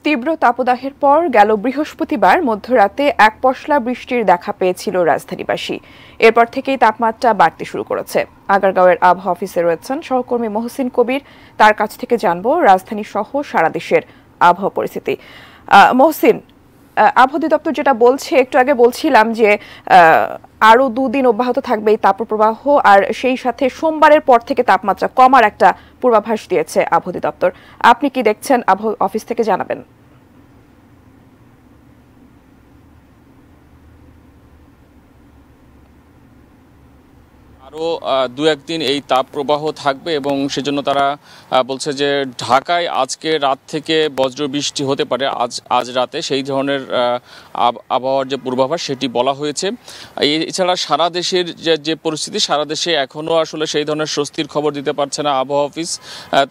তীব্র তাপদাহের পর গেল বৃহস্পতিবার মধ্যরাতে এক পশলা বৃষ্টির দেখা পেয়েছিল রাজধানীবাসী। এরপর থেকেই তাপমাত্রা বাড়তে শুরু করেছে। আগারগাঁওয়ের আবহাওয়া অফিসে রয়েছেন সহকর্মী মহসিন কবির। তার কাছ থেকে জানবো রাজধানী সহ সারা দেশের আবহাওয়া পরিস্থিতি। মহসিন, আবহাওয়া অধিদপ্তর যেটা বলছে, একটু আগে বলছিলাম যে আরো 2 দিন অব্যাহত থাকবে এই তাপপ্রবাহ, আর সেই সাথে সোমবারের পর থেকে তাপমাত্রা কমার একটা পূর্বাভাস দিয়েছে আবহাওয়া অধিদপ্তর। আপনি কি দেখছেন, আবহাওয়া অফিস থেকে জানাবেন। আরও 2-1 দিন এই তাপ প্রবাহ থাকবে এবং সেজন্য তারা বলছে যে ঢাকায় আজকে রাত থেকে বজ্র বৃষ্টি হতে পারে আজ রাতে, সেই ধরনের আবহাওয়ার যে পূর্বাভাস সেটি বলা হয়েছে। এছাড়া সারা দেশের যে পরিস্থিতি, সারা দেশে এখনও আসলে সেই ধরনের স্বস্তির খবর দিতে পারছে না আবহাওয়া অফিস।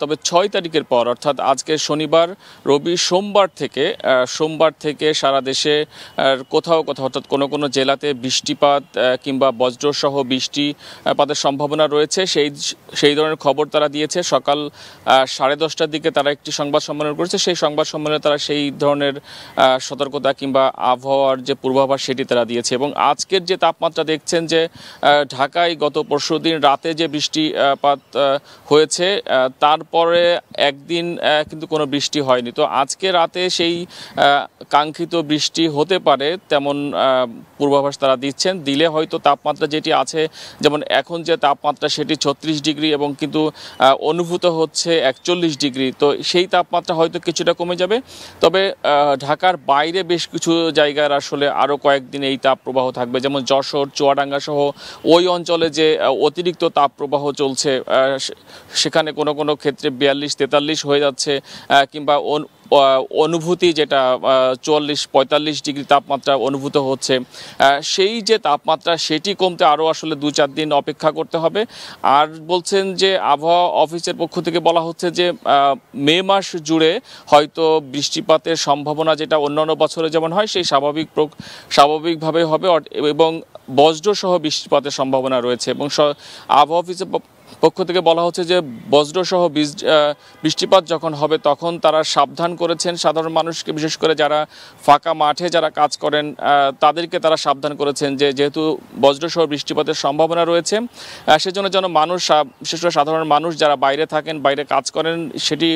তবে 6 তারিখের পর অর্থাৎ আজকে শনিবার, রবি, সোমবার থেকে সারা দেশে কোথাও অর্থাৎ কোনো জেলাতে বৃষ্টিপাত কিংবা বজ্রসহ বৃষ্টিপাতের সম্ভাবনা রয়েছে, সেই ধরনের খবর তারা দিয়েছে। সকাল 10:30টার দিকে তারা একটি সংবাদ সম্মেলন করেছে। সেই সংবাদ সম্মেলনে তারা সেই ধরনের সতর্কতা কিংবা আবহাওয়ার যে পূর্বাভাস সেটি তারা দিয়েছে। এবং আজকের যে তাপমাত্রা দেখছেন যে ঢাকায় গত পরশুদিন রাতে যে বৃষ্টিপাত হয়েছে, তারপরে একদিন কিন্তু কোনো বৃষ্টি হয়নি। তো আজকে রাতে সেই কাঙ্ক্ষিত বৃষ্টি হতে পারে তেমন পূর্বাভাস তারা দিচ্ছেন। দিলে হয়তো তাপমাত্রা যেটি আছে, যেমন এখন যে তাপমাত্রা সেটি 36 ডিগ্রি এবং কিন্তু অনুভূত হচ্ছে 41 ডিগ্রি, তো সেই তাপমাত্রা হয়তো কিছুটা কমে যাবে। তবে ঢাকার বাইরে বেশ কিছু জায়গার আসলে আরও কয়েকদিন এই তাপপ্রবাহ থাকবে, যেমন যশোর, চুয়াডাঙ্গা সহ ওই অঞ্চলে যে অতিরিক্ত তাপপ্রবাহ চলছে, সেখানে কোনো ক্ষেত্রে 42-43 হয়ে যাচ্ছে, কিংবা অনুভূতি যেটা 44-45 ডিগ্রি তাপমাত্রা অনুভূত হচ্ছে, সেই যে তাপমাত্রা সেটি কমতে আরও আসলে 2-4 দিন অপেক্ষা করতে হবে। আর বলছেন যে আবহাওয়া অফিসের পক্ষ থেকে বলা হচ্ছে যে মে মাস জুড়ে হয়তো বৃষ্টিপাতের সম্ভাবনা যেটা অন্যান্য বছরে যেমন হয় সেই স্বাভাবিকভাবে হবে এবং বজ্রসহ বৃষ্টিপাতের সম্ভাবনা রয়েছে। এবং আবহাওয়া অফিসের পক্ষ থেকে বলা হচ্ছে যে বজ্রসহ বৃষ্টিপাত যখন হবে তখন তারা সাবধান করেছেন সাধারণ মানুষকে, বিশেষ করে যারা ফাঁকা মাঠে যারা কাজ করেন তাদেরকে তারা সাবধান করেছেন যে যেহেতু বজ্রসহ বৃষ্টিপাতের সম্ভাবনা রয়েছে, সেজন্য যেন মানুষ, বিশেষ করে সাধারণ মানুষ যারা বাইরে থাকেন, বাইরে কাজ করেন, সেটি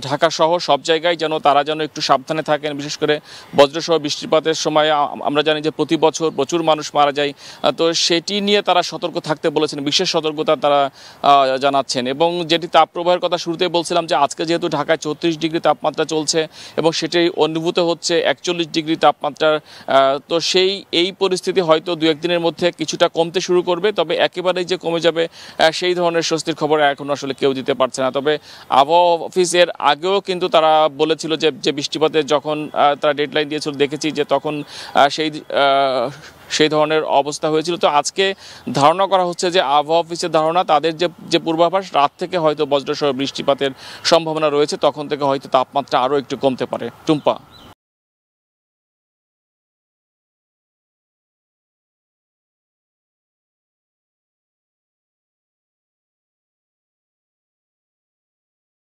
ঢাকা সহ সব জায়গায় তারা যেন একটু সাবধানে থাকেন। বিশেষ করে বজ্রসহ বৃষ্টিপাতের সময় আমরা জানি যে প্রতি বছর প্রচুর মানুষ মারা যায়, তো সেটি নিয়ে তারা সতর্ক থাকতে বলেছেন, বিশেষ সতর্কতা তারা জানাচ্ছেন। এবং যেটি তাপপ্রবাহের কথা শুরুতে বলছিলাম যে আজকে যেহেতু ঢাকায় 34 ডিগ্রি তাপমাত্রা চলছে এবং সেটি অনুভূত হচ্ছে 41 ডিগ্রি তাপমাত্রার, তো এই পরিস্থিতি হয়তো 2-1 দিনের মধ্যে কিছুটা কমতে শুরু করবে। তবে একেবারেই যে কমে যাবে সেই ধরনের স্বস্তির খবর এখন আসলে কেউ দিতে পারছে না। তবে আবহাওয়া অফিসের আগেও কিন্তু তারা বলেছিল যে বৃষ্টিপাতের যখন তারা ডেডলাইন দিয়েছিল, দেখেছি যে তখন সেই ধরনের অবস্থা হয়েছিল। তো আজকে ধারণা করা হচ্ছে যে আবহাওয়া অফিসের ধারণা, তাদের যে পূর্বাভাস, রাত থেকে হয়তো বজ্রসহ বৃষ্টিপাতের সম্ভাবনা রয়েছে, তখন থেকে হয়তো তাপমাত্রা আরও একটু কমতে পারে। টুম্পা।